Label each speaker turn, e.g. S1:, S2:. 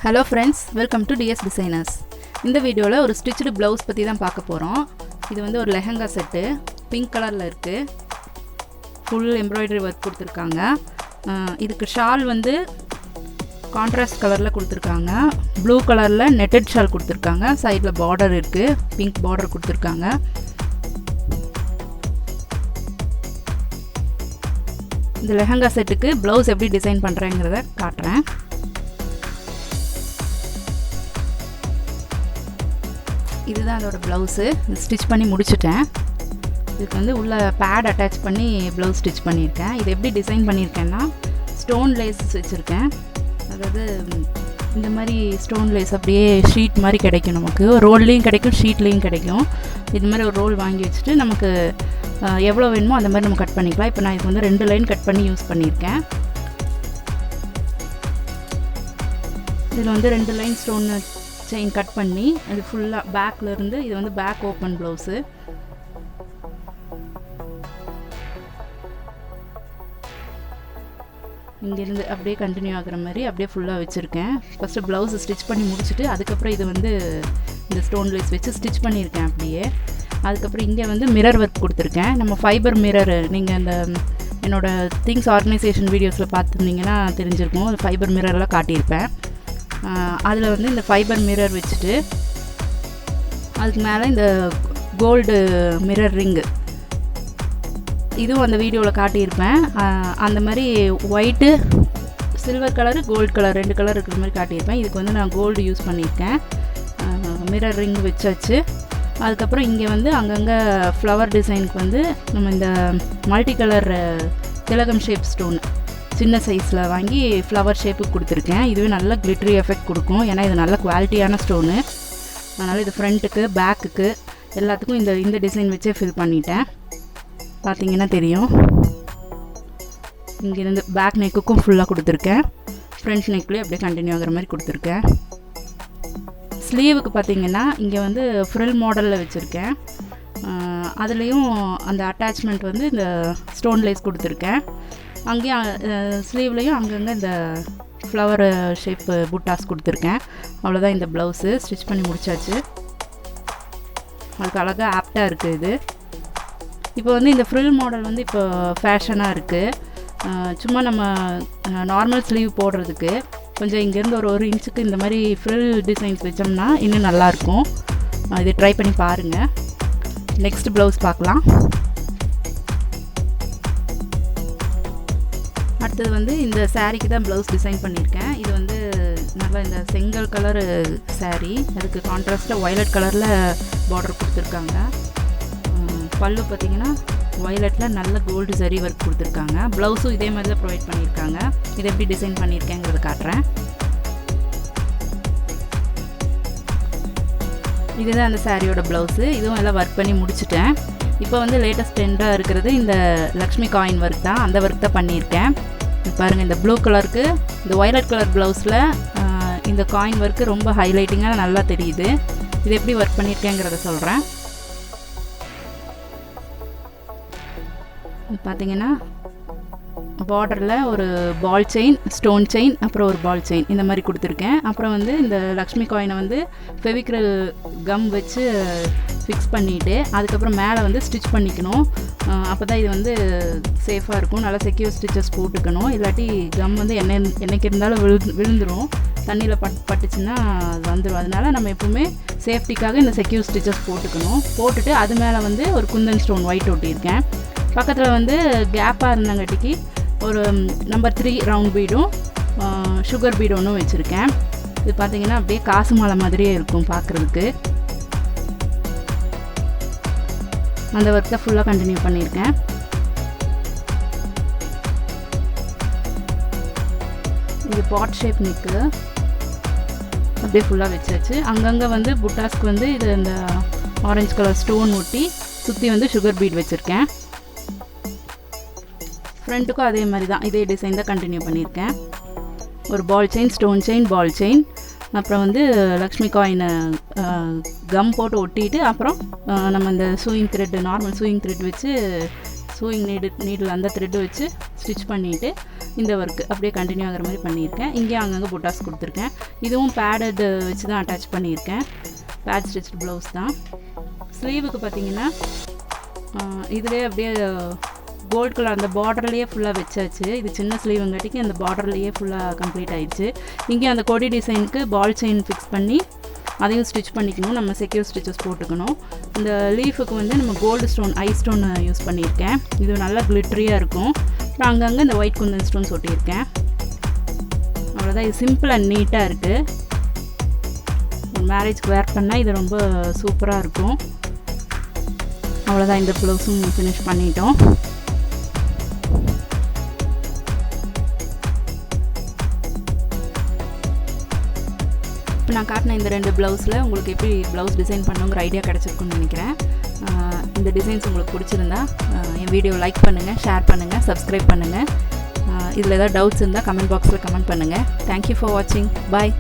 S1: Hello friends, welcome to DS Designers. இந்த வீடியோல ஒரு ஸ்டிச்டு blouse பத்தி தான் பார்க்க போறோம். இது வந்து ஒரு லெஹங்கா செட், பிங்க் கலர்ல இருக்கு. full embroidery work கொடுத்திருக்காங்க. இதுக்கு ஷால் வந்து கான்ட்ராஸ்ட் கலர்ல கொடுத்திருக்காங்க. ப்ளூ கலர்ல நெட்டட் ஷால் கொடுத்திருக்காங்க. சைடுல border இருக்கு. பிங்க் border கொடுத்திருக்காங்க. இந்த லெஹங்கா செட்டுக்கு blouse எப்படி டிசைன் பண்றேங்கறத காட்றேன். இதுதான் அதோட blouse. ஸ்டிட்ச் பண்ணி முடிச்சிட்டேன். இதுக்கு வந்து உள்ள பேட் அட்டாச் பண்ணி blouse ஸ்டிட்ச் பண்ணியிருக்கேன். இது எப்படி டிசைன் பண்ணியிருக்கேன்னா ஸ்டோன் லேஸ் வச்சுருக்கேன். அதாவது இந்த மாதிரி ஸ்டோன் லேஸ் அப்படியே ஷீட் மாதிரி கிடைக்கும், நமக்கு ரோல்லையும் கிடைக்கும் ஷீட்லேயும் கிடைக்கும். இது மாதிரி ஒரு ரோல் வாங்கி வச்சுட்டு நமக்கு எவ்வளோ வேணுமோ அந்த மாதிரி நம்ம கட் பண்ணிக்கலாம். இப்போ நான் இதுக்கு வந்து 2 லைன் கட் பண்ணி யூஸ் பண்ணியிருக்கேன். இதில் வந்து 2 லைன் ஸ்டோன் செயின் கட் பண்ணி அது ஃபுல்லாக பேக்கில் இருந்து, இது வந்து பேக் ஓப்பன் ப்ளவுஸு. இங்கேருந்து அப்படியே கண்டினியூ ஆகிற மாதிரி அப்படியே ஃபுல்லாக வச்சுருக்கேன். ஃபஸ்ட்டு ப்ளவுஸு ஸ்டிச் பண்ணி முடிச்சுட்டு அதுக்கப்புறம் இது வந்து இந்த ஸ்டோன் லேஸ் வச்சு ஸ்டிச் பண்ணியிருக்கேன் அப்படியே. அதுக்கப்புறம் இங்கே வந்து மிரர் ஒர்க் கொடுத்துருக்கேன். நம்ம ஃபைபர் மிரர், நீங்கள் அந்த என்னோடய திங்ஸ் ஆர்கனைசேஷன் வீடியோஸில் பார்த்துருந்தீங்கன்னா தெரிஞ்சிருக்கும். அது ஃபைபர் மிரர்லாம் காட்டியிருப்பேன். அதில் வந்து இந்த ஃபைபர் மிரர் வச்சுட்டு அதுக்கு மேலே இந்த கோல்டு மிரர் ரிங்கு, இதுவும் அந்த வீடியோவில் காட்டியிருப்பேன். அந்த மாதிரி white, silver colour, gold colour 2 colour இருக்கிற மாதிரி காட்டியிருப்பேன். இதுக்கு வந்து நான் கோல்டு யூஸ் பண்ணியிருக்கேன். மிரர் ரிங் வச்சாச்சு. அதுக்கப்புறம் இங்கே வந்து அங்கங்கே ஃப்ளவர் டிசைனுக்கு வந்து நம்ம இந்த மல்டி கலர் திலகம் ஷேப் ஸ்டோன் சின்ன சைஸில் வாங்கி ஃப்ளவர் ஷேப்புக்கு கொடுத்துருக்கேன். இதுவே நல்ல கிளிட்ரி எஃபெக்ட் கொடுக்கும். ஏன்னா இது நல்ல குவாலிட்டியான ஸ்டோனு. அதனால் இது ஃப்ரண்ட்டுக்கு பேக்குக்கு எல்லாத்துக்கும் இந்த டிசைன் வச்சே ஃபில் பண்ணிட்டேன். பார்த்தீங்கன்னா தெரியும். இங்கேருந்து பேக் நெக்குக்கும் ஃபுல்லாக கொடுத்துருக்கேன். ஃப்ரண்ட் நெக்லேயும் அப்படியே கண்டினியூ ஆகிற மாதிரி கொடுத்துருக்கேன். ஸ்லீவுக்கு பார்த்தீங்கன்னா இங்கே வந்து ஃப்ரில் மாடலில் வச்சுருக்கேன். அதுலேயும் அந்த அட்டாச்மெண்ட் வந்து இந்த ஸ்டோன் லேஸ் கொடுத்துருக்கேன். அங்கேயும் ஸ்லீவ்லேயும் அங்கங்கே இந்த ஃப்ளவர் ஷேப்பு புட்டாஸ் கொடுத்துருக்கேன். அவ்வளோதான் இந்த ப்ளவுஸு ஸ்டிச் பண்ணி முடிச்சாச்சு. அதுக்கு அழகாக ஆப்டாக இருக்குது இது. இப்போ வந்து இந்த ஃப்ரில் மாடல் வந்து இப்போ ஃபேஷனாக இருக்குது. சும்மா நம்ம நார்மல் ஸ்லீவ் போடுறதுக்கு கொஞ்சம் இங்கேருந்து ஒரு இன்ச்சுக்கு இந்த மாதிரி ஃப்ரில் டிசைன்ஸ் வச்சோம்னா இன்னும் நல்லாயிருக்கும். இது ட்ரை பண்ணி பாருங்கள். நெக்ஸ்ட் ப்ளவுஸ் பார்க்கலாம். அடுத்தது வந்து இந்த சாரீக்கு தான் ப்ளவுஸ் டிசைன் பண்ணியிருக்கேன். இது வந்து நல்லா இந்த செங்கல் கலரு சாரீ, அதுக்கு கான்ட்ராஸ்ட்டாக வயலட் கலரில் பார்டர் கொடுத்துருக்காங்க. பல்லு பார்த்திங்கன்னா வயலட்டில் நல்ல கோல்டு சரி ஒர்க் கொடுத்துருக்காங்க. ப்ளவுஸும் இதே மாதிரி தான் ப்ரொவைட் பண்ணியிருக்காங்க. இதை எப்படி டிசைன் பண்ணியிருக்கேங்கிறத காட்டுறேன். இதுதான் அந்த சாரியோட ப்ளவுஸு. இதுவும் எல்லாம் ஒர்க் பண்ணி முடிச்சுட்டேன். இப்போ வந்து லேட்டஸ்ட் ட்ரெண்டாக இருக்கிறது இந்த லக்ஷ்மி காயின் ஒர்க் தான். அந்த ஒர்க் தான் பண்ணியிருக்கேன். பாருங்கள், இந்த ப்ளூ கலருக்கு இந்த வயலட் கலர் ப்ளவுஸில் இந்த காயின் ஒர்க்கு ரொம்ப ஹைலைட்டிங்காக நல்லா தெரியுது. இது எப்படி ஒர்க் பண்ணியிருக்கேங்கிறத சொல்கிறேன். பார்த்தீங்கன்னா பார்டரில் ஒரு பால் செயின், ஸ்டோன் செயின், அப்புறம் ஒரு பால் செயின் இந்த மாதிரி கொடுத்துருக்கேன். அப்புறம் வந்து இந்த லக்ஷ்மி காயினை வந்து ஃபெவிக்ரில் கம் வச்சு ஃபிக்ஸ் பண்ணிவிட்டு அதுக்கப்புறம் மேலே வந்து ஸ்டிச் பண்ணிக்கணும். அப்போ தான் இது வந்து சேஃபாக இருக்கும். நல்லா செக்யூர் ஸ்டிச்சஸ் போட்டுக்கணும். இல்லாட்டி கம் வந்து என்னைக்கு இருந்தாலும் விழுந்துடும். தண்ணியில் பட்டுச்சுன்னா அது வந்துடும். அதனால் நம்ம எப்போவுமே சேஃப்டிக்காக இந்த செக்யூர் ஸ்டிச்சஸ் போட்டுக்கணும். போட்டுட்டு அது மேலே வந்து ஒரு குந்தன் ஸ்டோன் ஒயிட் ஒட்டியிருக்கேன். பக்கத்தில் வந்து கேப்பாக இருந்தங்காட்டிக்கு ஒரு நம்பர் 3 ரவுண்ட் பீடும் சுகர் பீடு ஒன்றும் வச்சுருக்கேன். இது பார்த்திங்கன்னா அப்படியே காசு மாலை மாதிரியே இருக்கும் பார்க்குறதுக்கு. அந்த ஒர்க் தான் ஃபுல்லாக கண்டினியூ பண்ணியிருக்கேன். இது பாட் ஷேப் நெக்கு அப்படியே ஃபுல்லாக வச்சாச்சு. அங்கங்கே வந்து புட்டாஸ்க்கு வந்து இது இந்த ஆரஞ்சு கலர் ஸ்டோன் ஒட்டி சுற்றி வந்து சுகர் பீட் வச்சுருக்கேன். ஃப்ரண்ட்டுக்கும் அதே மாதிரி தான், இதே டிசைன் தான் கண்டினியூ பண்ணியிருக்கேன். ஒரு ball chain, stone chain, ball chain, அப்புறம் வந்து லக்ஷ்மி காயினை கம் போட்டு ஒட்டிட்டு அப்புறம் நம்ம இந்த chewing thread, normal chewing thread வச்சு சூயிங் நீடில் அந்த த்ரெட்டு வச்சு ஸ்டிச் பண்ணிவிட்டு இந்த ஒர்க்கு அப்படியே கண்டினியூ ஆகிற மாதிரி பண்ணியிருக்கேன். இங்கேயும் அங்கங்கே புட்டாஸ் கொடுத்துருக்கேன். இதுவும் பேடட் வச்சு தான் அட்டாச் பண்ணியிருக்கேன். பேட் ஸ்டிச்டு ப்ளவுஸ் தான். ஸ்லீவுக்கு பார்த்தீங்கன்னா இதிலே அப்படியே கோல்ட் கலர் அந்த பார்டர்லேயே ஃபுல்லாக வச்சாச்சு. இது சின்ன ஸ்லீவுங்காட்டிக்கு அந்த பார்டர்லேயே ஃபுல்லாக கம்ப்ளீட் ஆயிடுச்சு. இங்கே அந்த கொடி டிசைனுக்கு பால் செயின் ஃபிக்ஸ் பண்ணி அதையும் ஸ்டிச் பண்ணிக்கணும். நம்ம செக்யூர் ஸ்டிச்சஸ் போட்டுக்கணும். இந்த லீஃபுக்கு வந்து நம்ம கோல்டு ஸ்டோன் ஐ ஸ்டோன் யூஸ் பண்ணியிருக்கேன். இது நல்லா கிளிட்டரியாக இருக்கும். அப்புறம் அங்கங்கே இந்த ஒயிட் குந்தன் ஸ்டோன்ஸ் ஒட்டியிருக்கேன். அவ்வளோதான். இது சிம்பிள் அண்ட் நீட்டாக இருக்குது. மேரேஜ்க்கு வேர் பண்ணால் இது ரொம்ப சூப்பராக இருக்கும். அவ்வளோதான். இந்த ப்ளவுஸும் ஃபினிஷ் பண்ணிட்டோம். இப்போ நான் காட்டின இந்த 2 ப்ளவுஸில் உங்களுக்கு எப்படி ப்ளவுஸ் டிசைன் பண்ணுங்கிற ஐடியா கிடச்சிருக்குன்னு நினைக்கிறேன். இந்த டிசைன்ஸ் உங்களுக்கு பிடிச்சிருந்தா என் வீடியோ லைக் பண்ணுங்கள், ஷேர் பண்ணுங்கள், சப்ஸ்கிரைப் பண்ணுங்கள். இதில் ஏதாவது டவுட்ஸ் இருந்தால் கமெண்ட் பாக்ஸில் கமெண்ட் பண்ணுங்கள். தேங்க்யூ ஃபார் வாட்சிங். பாய்.